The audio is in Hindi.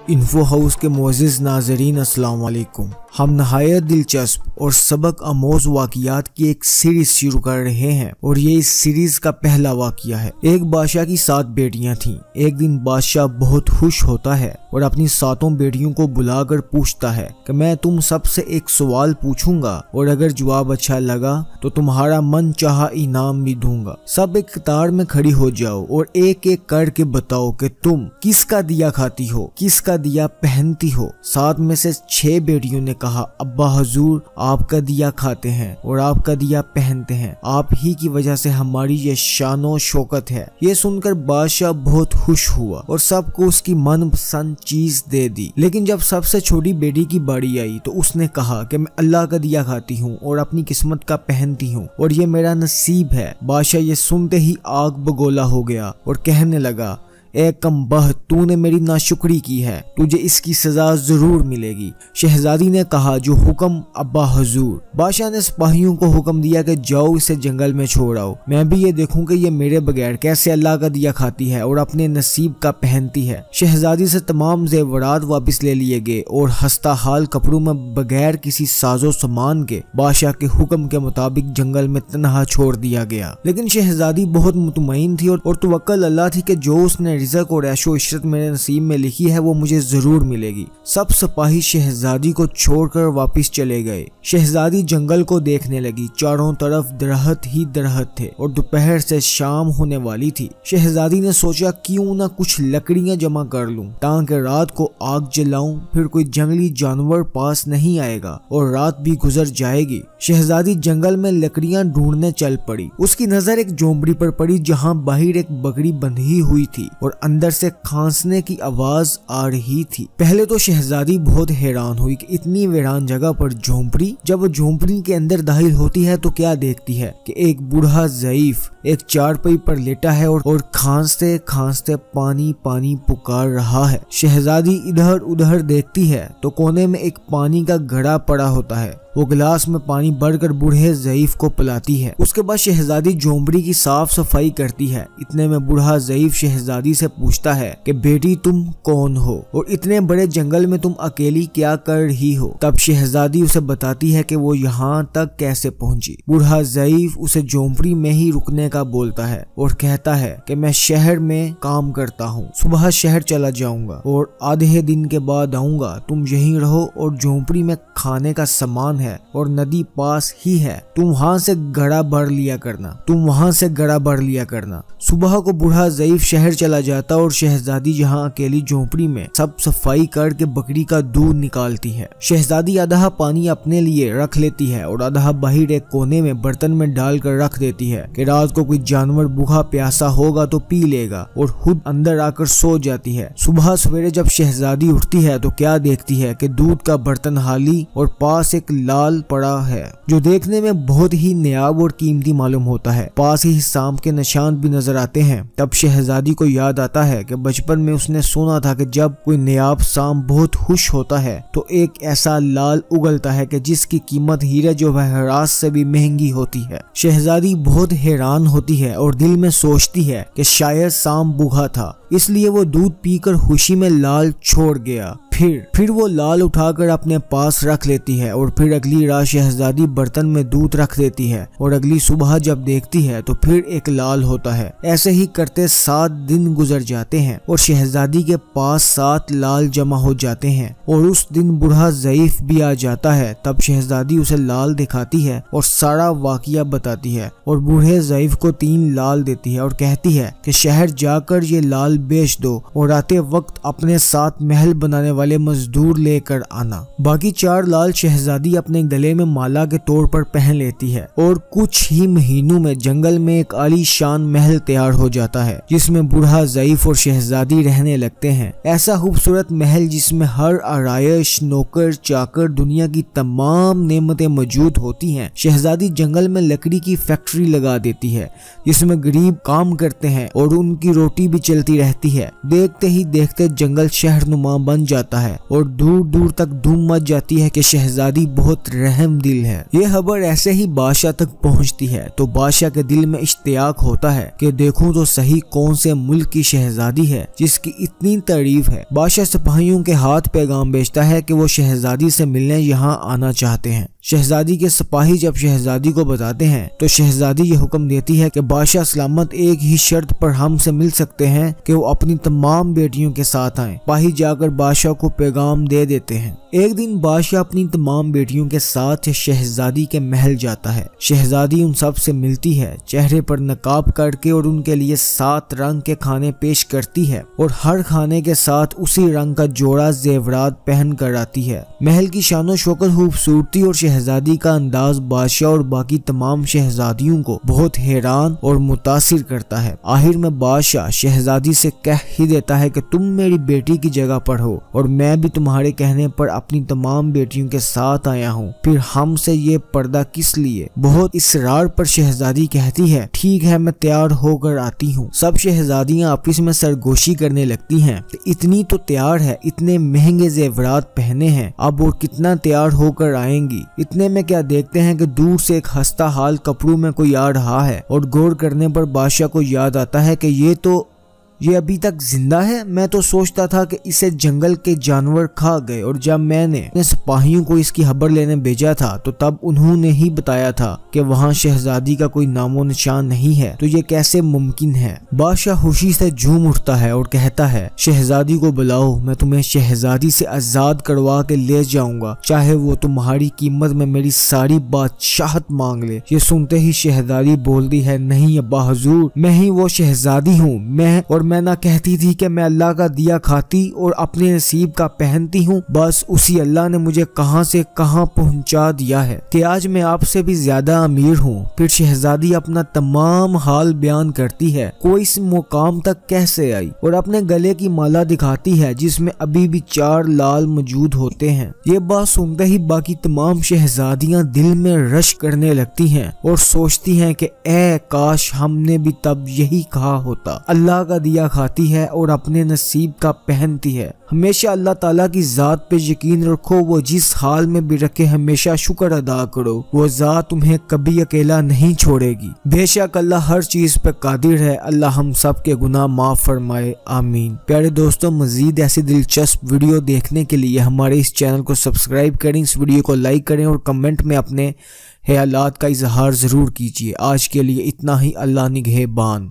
इन्फो हाउस के मोअज़्ज़िज़ नाज़रीन अस्सलाम वालेकुम। हम नहायत दिलचस्प और सबक आमोज़ वाक़ियात की एक सीरीज शुरू कर रहे हैं और ये इस सीरीज का पहला वाक़िया है। एक बादशाह की 7 बेटियां थीं। एक दिन बादशाह बहुत खुश होता है और अपनी 7 बेटियों को बुलाकर पूछता है कि मैं तुम सबसे एक सवाल पूछूंगा और अगर जवाब अच्छा लगा तो तुम्हारा मन चाहा इनाम भी दूंगा। सब एक कतार में खड़ी हो जाओ और एक एक करके बताओ कि तुम किसका दिया खाती हो, किसका दिया पहनती हो। 7 में से 6 बेटियों ने कहा, अब्बा हुजूर आपका दिया खाते हैं और आपका दिया पहनते हैं, आप ही की वजह से हमारी ये शानो शौकत है। ये सुनकर बादशाह बहुत खुश हुआ और सबको उसकी मनपसंद चीज दे दी। लेकिन जब सबसे छोटी बेटी की बारी आई तो उसने कहा कि मैं अल्लाह का दिया खाती हूँ और अपनी किस्मत का पहनती हूँ और ये मेरा नसीब है। बादशाह ये सुनते ही आग बगोला हो गया और कहने लगा, ए कमबख्त, तूने मेरी नाशुक्री की है, तुझे इसकी सजा जरूर मिलेगी। शहजादी ने कहा, जो हुक्म अब्बा हुजूर। बादशाह ने सिपाहियों को हुक्म दिया कि जाओ इसे जंगल में छोड़ आओ, मैं भी ये देखूं कि ये मेरे बगैर कैसे अल्लाह का दिया खाती है और अपने नसीब का पहनती है। शहजादी से तमाम जेवरात वापस ले लिए गए और हस्ता हाल कपड़ों में बगैर किसी साजो सामान के बादशाह के हुक्म के मुताबिक जंगल में तन्हा छोड़ दिया गया। लेकिन शहजादी बहुत मुतमईन थी और तवक्कुल अल्लाह थी कि जो उसने रिज़्क़ और ऐशो इशरत मेरे नसीब में लिखी है वो मुझे जरूर मिलेगी। सब सिपाही शहजादी को छोड़कर वापस चले गए। शहजादी जंगल को देखने लगी। चारों तरफ दरख्त ही दरख्त थे और दोपहर से शाम होने वाली थी। शहजादी ने सोचा क्यों ना कुछ लकड़ियां जमा कर लूं ताकि रात को आग जलाऊं, फिर कोई जंगली जानवर पास नहीं आएगा और रात भी गुजर जाएगी। शहजादी जंगल में लकड़ियां ढूंढने चल पड़ी। उसकी नजर एक झोंपड़ी पर पड़ी जहां बाहर एक बकरी बंधी हुई थी और अंदर से खांसने की आवाज आ रही थी। पहले तो शहजादी बहुत हैरान हुई कि इतनी वीरान जगह पर झोंपड़ी। जब वो झोंपड़ी के अंदर दाखिल होती है तो क्या देखती है कि एक बूढ़ा ज़ईफ एक चारपाई पर लेटा है और खांसते खांसते पानी पानी पुकार रहा है। शहजादी इधर उधर देखती है तो कोने में एक पानी का घड़ा पड़ा होता है। वो गिलास में पानी भरकर बूढ़े ज़ईफ को पिलाती है। उसके बाद शहजादी झोंपड़ी की साफ सफाई करती है। इतने में बूढ़ा ज़ईफ शहजादी से पूछता है कि बेटी तुम कौन हो और इतने बड़े जंगल में तुम अकेली क्या कर रही हो। तब शहजादी उसे बताती है कि वो यहाँ तक कैसे पहुँची। बूढ़ा ज़ईफ उसे झोंपड़ी में ही रुकने का बोलता है और कहता है कि मैं शहर में काम करता हूँ, सुबह शहर चला जाऊंगा और आधे दिन के बाद आऊंगा। तुम यहीं रहो और झोंपड़ी में खाने का सामान और नदी पास ही है, तुम वहां से घड़ा भर लिया करना। सुबह को बूढ़ा ज़ईफ शहर चला जाता और शहजादी जहां अकेली झोंपड़ी में सब सफाई करके बकरी का दूध निकालती है। शहजादी आधा पानी अपने लिए रख लेती है और आधा बाहर एक कोने में बर्तन में डालकर रख देती है कि रात को कोई जानवर भूखा प्यासा होगा तो पी लेगा और खुद अंदर आकर सो जाती है। सुबह सवेरे जब शहजादी उठती है तो क्या देखती है कि दूध का बर्तन खाली और पास एक लाल पड़ा है जो देखने में बहुत ही नायाब और कीमती मालूम होता है। पास ही सांप के निशान भी नजर आते हैं। तब शहजादी को याद आता है कि बचपन में उसने सुना था कि जब कोई नायाब सांप बहुत खुश होता है तो एक ऐसा लाल उगलता है कि जिसकी कीमत हीरे जवाहरात से भी महंगी होती है। शहजादी बहुत हैरान होती है और दिल में सोचती है कि शायद सांप भूखा था इसलिए वो दूध पीकर खुशी में लाल छोड़ गया। फिर वो लाल उठाकर अपने पास रख लेती है और फिर अगली रात शहजादी बर्तन में दूध रख देती है और अगली सुबह जब देखती है तो फिर एक लाल होता है। ऐसे ही करते 7 दिन गुजर जाते हैं और शहजादी के पास 7 लाल जमा हो जाते हैं और उस दिन बूढ़ा ज़ईफ भी आ जाता है। तब शहजादी उसे लाल दिखाती है और सारा वाकया बताती है और बूढ़े ज़ईफ को 3 लाल देती है और कहती है कि शहर जाकर ये लाल बेच दो और आते वक्त अपने साथ महल बनाने वाले मजदूर लेकर आना। बाकी 4 लाल शहजादी अपने गले में माला के तौर पर पहन लेती है और कुछ ही महीनों में जंगल में एक आलीशान महल तैयार हो जाता है जिसमें बूढ़ा ज़ईफ और शहजादी रहने लगते हैं। ऐसा खूबसूरत महल जिसमें हर आराइश, नौकर चाकर, दुनिया की तमाम नेमतें मौजूद होती हैं। शहजादी जंगल में लकड़ी की फैक्ट्री लगा देती है जिसमें गरीब काम करते हैं और उनकी रोटी भी चलती रहती है। देखते ही देखते जंगल शहरनुमा बन जाता जाता है और दूर दूर तक धूम मच जाती है कि शहजादी बहुत रहम दिल है। ये खबर ऐसे ही बादशाह तक पहुंचती है तो बादशाह के दिल में इश्तियाक होता है कि देखूं तो सही कौन से मुल्क की शहजादी है जिसकी इतनी तारीफ है। बादशाह सिपाहियों के हाथ पैगाम भेजता है कि वो शहजादी से मिलने यहाँ आना चाहते हैं। शहजादी के सिपाही जब शहजादी को बताते हैं तो शहजादी ये हुक्म देती है कि बादशाह सलामत एक ही शर्त पर हमसे मिल सकते हैं कि वो अपनी तमाम बेटियों के साथ आएं। सिपाही जाकर बादशाह को पैगाम दे देते हैं। एक दिन बादशाह अपनी तमाम बेटियों के साथ शहजादी के महल जाता है। शहजादी उन सब से मिलती है, चेहरे पर नकाब करके और उनके लिए 7 रंग के खाने पेश करती है और हर खाने के साथ उसी रंग का जोड़ा जेवरात पहन कर आती है। महल की शानो शौकत, खूबसूरती और शहजादी का अंदाज बादशाह और बाकी तमाम शहजादियों को बहुत हैरान और मुतासिर करता है। आखिर में बादशाह शहजादी से कह ही देता है कि तुम मेरी बेटी की जगह पर हो और मैं भी तुम्हारे कहने पर अपनी तमाम बेटियों के साथ आया हूँ, फिर हमसे ये पर्दा किस लिए। बहुत इसरार पर शहजादी कहती है ठीक है मैं तैयार होकर आती हूँ। सब शहजादियाँ आपस में सरगोशी करने लगती हैं। इतनी तो तैयार है, इतने महंगे जेवरात पहने हैं, अब और कितना तैयार होकर आएंगी। इतने में क्या देखते हैं कि दूर से एक हंसता हाल कपड़ों में कोई आ रहा है और गौर करने पर बादशाह को याद आता है कि ये अभी तक जिंदा है। मैं तो सोचता था कि इसे जंगल के जानवर खा गए और जब मैंने अपने सिपाहियों को इसकी खबर लेने भेजा था तो तब उन्होंने ही बताया था कि वहाँ शहजादी का कोई नामो निशान नहीं है, तो ये कैसे मुमकिन है। बादशाह खुशी से झूम उठता है और कहता है शहजादी को बुलाओ, मैं तुम्हें शहजादी से आजाद करवा के ले जाऊंगा, चाहे वो तुम्हारी कीमत में मेरी सारी बादशाहत मांग ले। ये सुनते ही शहजादी बोलती है नहीं अब्बा हुजूर, मैं ही वो शहजादी हूँ। मैं ना कहती थी कि मैं अल्लाह का दिया खाती और अपने नसीब का पहनती हूँ, बस उसी अल्लाह ने मुझे कहां से कहां पहुंचा दिया है कि आज मैं आपसे भी ज्यादा अमीर हूँ। फिर शहजादी अपना तमाम हाल बयान करती है, कोई इस मुकाम तक कैसे आई, और अपने गले की माला दिखाती है जिसमें अभी भी 4 लाल मौजूद होते हैं। ये बात सुनते ही बाकी तमाम शहजादियां दिल में रश करने लगती हैं और सोचती हैं कि ए काश हमने भी तब यही कहा होता। अल्लाह का दिया खाती है और अपने नसीब का पहनती है। हमेशा अल्लाह ताला की जात पे यकीन रखो, वो जिस हाल में भी रखे हमेशा शुक्र अदा करो, वो जात तुम्हें कभी अकेला नहीं छोड़ेगी। बेशक अल्लाह हर चीज पे कादिर है। अल्लाह हम सब के गुनाह माफ फरमाए, आमीन। प्यारे दोस्तों, मजीद ऐसी दिलचस्प वीडियो देखने के लिए हमारे इस चैनल को सब्सक्राइब करें, इस वीडियो को लाइक करें और कमेंट में अपने ख्यालात का इजहार जरूर कीजिए। आज के लिए इतना ही। अल्लाह निगहबान।